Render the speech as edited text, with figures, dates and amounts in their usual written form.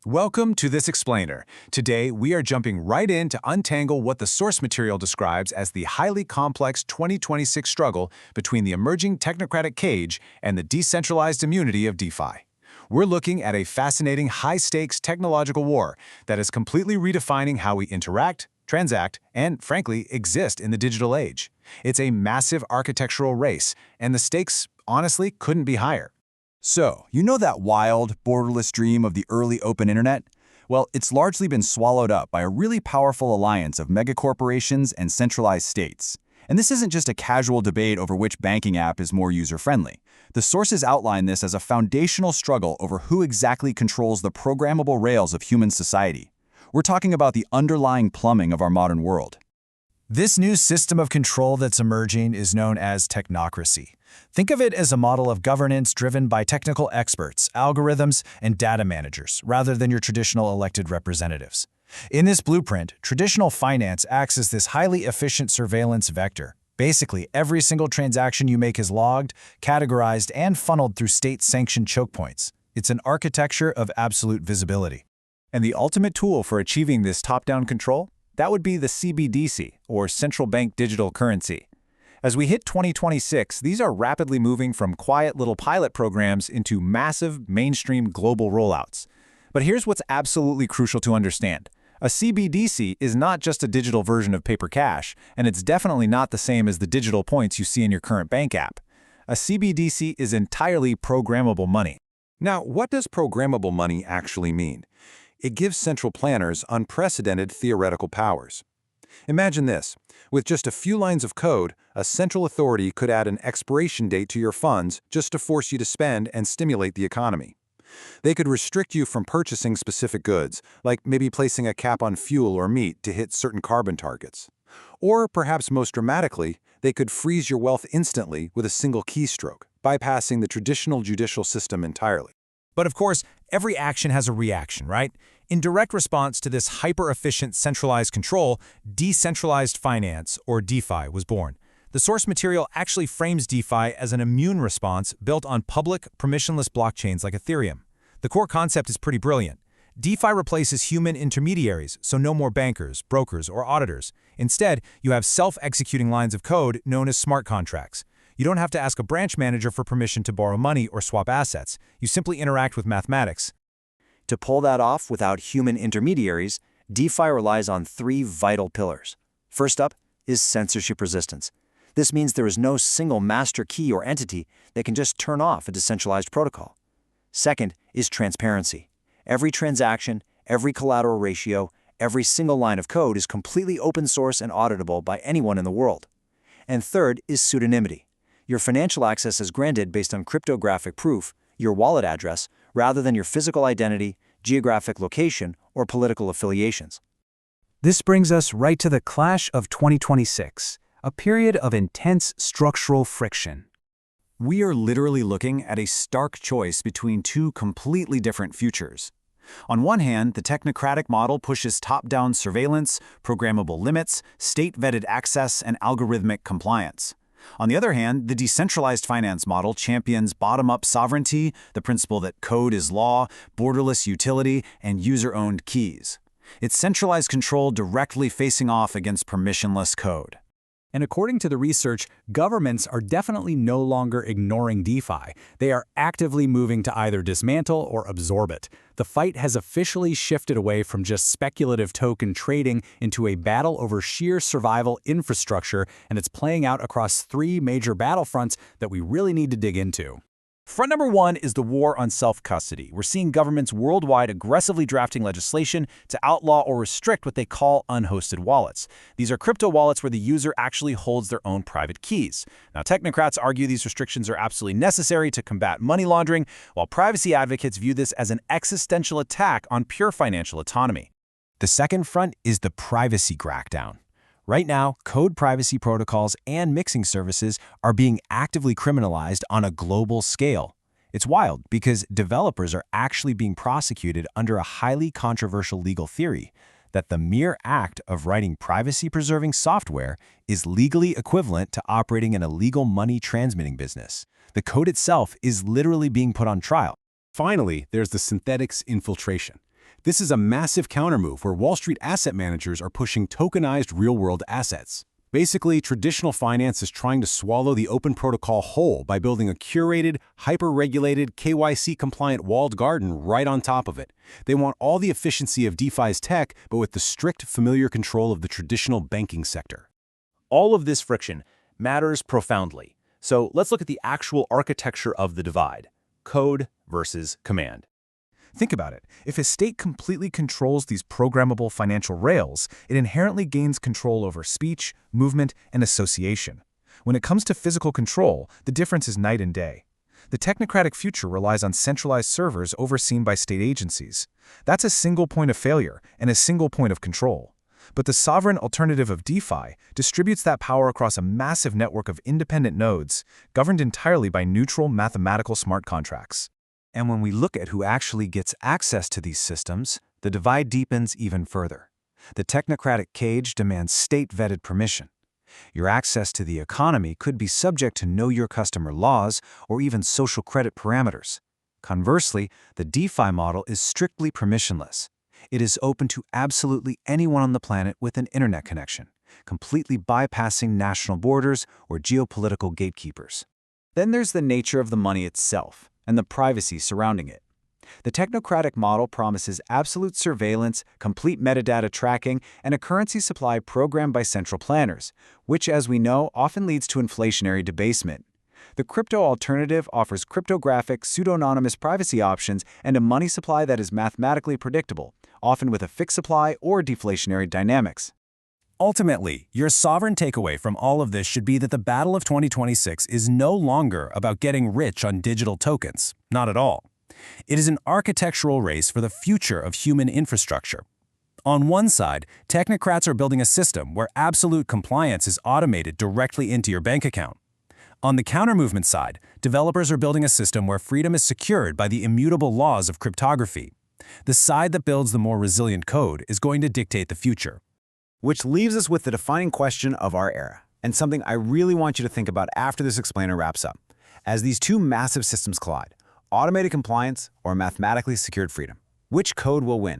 Welcome to This Explainer. Today, we are jumping right in to untangle what the source material describes as the highly complex 2026 struggle between the emerging technocratic cage and the decentralized immunity of DeFi. We're looking at a fascinating high-stakes technological war that is completely redefining how we interact, transact, and, frankly, exist in the digital age. It's a massive architectural race, and the stakes, honestly, couldn't be higher. So, you know that wild, borderless dream of the early open internet? Well, it's largely been swallowed up by a really powerful alliance of megacorporations and centralized states. And this isn't just a casual debate over which banking app is more user-friendly. The sources outline this as a foundational struggle over who exactly controls the programmable rails of human society. We're talking about the underlying plumbing of our modern world. This new system of control that's emerging is known as technocracy. Think of it as a model of governance driven by technical experts, algorithms, and data managers, rather than your traditional elected representatives. In this blueprint, traditional finance acts as this highly efficient surveillance vector. Basically, every single transaction you make is logged, categorized, and funneled through state-sanctioned choke points. It's an architecture of absolute visibility. And the ultimate tool for achieving this top-down control? That would be the CBDC, or Central Bank Digital Currency. As we hit 2026, these are rapidly moving from quiet little pilot programs into massive, mainstream global rollouts. But here's what's absolutely crucial to understand. A CBDC is not just a digital version of paper cash, and it's definitely not the same as the digital points you see in your current bank app. A CBDC is entirely programmable money. Now, what does programmable money actually mean? It gives central planners unprecedented theoretical powers. Imagine this. With just a few lines of code, a central authority could add an expiration date to your funds just to force you to spend and stimulate the economy. They could restrict you from purchasing specific goods, like maybe placing a cap on fuel or meat to hit certain carbon targets. Or, perhaps most dramatically, they could freeze your wealth instantly with a single keystroke, bypassing the traditional judicial system entirely. But of course, every action has a reaction, right? In direct response to this hyper-efficient centralized control, decentralized finance, or DeFi, was born. The source material actually frames DeFi as an immune response built on public, permissionless blockchains like Ethereum. The core concept is pretty brilliant. DeFi replaces human intermediaries, so no more bankers, brokers, or auditors. Instead, you have self-executing lines of code known as smart contracts. You don't have to ask a branch manager for permission to borrow money or swap assets. You simply interact with mathematics. To pull that off without human intermediaries, DeFi relies on three vital pillars. First up is censorship resistance. This means there is no single master key or entity that can just turn off a decentralized protocol. Second is transparency. Every transaction, every collateral ratio, every single line of code is completely open source and auditable by anyone in the world. And third is pseudonymity. Your financial access is granted based on cryptographic proof, your wallet address, rather than your physical identity, geographic location, or political affiliations. This brings us right to the clash of 2026, a period of intense structural friction. We are literally looking at a stark choice between two completely different futures. On one hand, the technocratic model pushes top-down surveillance, programmable limits, state-vetted access, and algorithmic compliance. On the other hand, the decentralized finance model champions bottom-up sovereignty, the principle that code is law, borderless utility, and user-owned keys. It's centralized control directly facing off against permissionless code. And according to the research, governments are definitely no longer ignoring DeFi. They are actively moving to either dismantle or absorb it. The fight has officially shifted away from just speculative token trading into a battle over sheer survival infrastructure, and it's playing out across three major battlefronts that we really need to dig into. Front number one is the war on self-custody. We're seeing governments worldwide aggressively drafting legislation to outlaw or restrict what they call unhosted wallets. These are crypto wallets where the user actually holds their own private keys. Now, technocrats argue these restrictions are absolutely necessary to combat money laundering, while privacy advocates view this as an existential attack on pure financial autonomy. The second front is the privacy crackdown. Right now, code privacy protocols and mixing services are being actively criminalized on a global scale. It's wild because developers are actually being prosecuted under a highly controversial legal theory that the mere act of writing privacy-preserving software is legally equivalent to operating an illegal money transmitting business. The code itself is literally being put on trial. Finally, there's the synthetics infiltration. This is a massive countermove where Wall Street asset managers are pushing tokenized real-world assets. Basically, traditional finance is trying to swallow the open protocol whole by building a curated, hyper-regulated, KYC-compliant walled garden right on top of it. They want all the efficiency of DeFi's tech, but with the strict, familiar control of the traditional banking sector. All of this friction matters profoundly. So let's look at the actual architecture of the divide: code versus command. Think about it. If a state completely controls these programmable financial rails, it inherently gains control over speech, movement, and association. When it comes to physical control, the difference is night and day. The technocratic future relies on centralized servers overseen by state agencies. That's a single point of failure and a single point of control. But the sovereign alternative of DeFi distributes that power across a massive network of independent nodes, governed entirely by neutral mathematical smart contracts. And when we look at who actually gets access to these systems, the divide deepens even further. The technocratic cage demands state-vetted permission. Your access to the economy could be subject to know your customer laws or even social credit parameters. Conversely, the DeFi model is strictly permissionless. It is open to absolutely anyone on the planet with an internet connection, completely bypassing national borders or geopolitical gatekeepers. Then there's the nature of the money itself and the privacy surrounding it. The technocratic model promises absolute surveillance, complete metadata tracking, and a currency supply programmed by central planners, which, as we know, often leads to inflationary debasement. The crypto alternative offers cryptographic, pseudonymous privacy options and a money supply that is mathematically predictable, often with a fixed supply or deflationary dynamics. Ultimately, your sovereign takeaway from all of this should be that the battle of 2026 is no longer about getting rich on digital tokens. Not at all. It is an architectural race for the future of human infrastructure. On one side, technocrats are building a system where absolute compliance is automated directly into your bank account. On the counter-movement side, developers are building a system where freedom is secured by the immutable laws of cryptography. The side that builds the more resilient code is going to dictate the future. Which leaves us with the defining question of our era, and something I really want you to think about after this explainer wraps up. As these two massive systems collide, automated compliance or mathematically secured freedom, which code will win?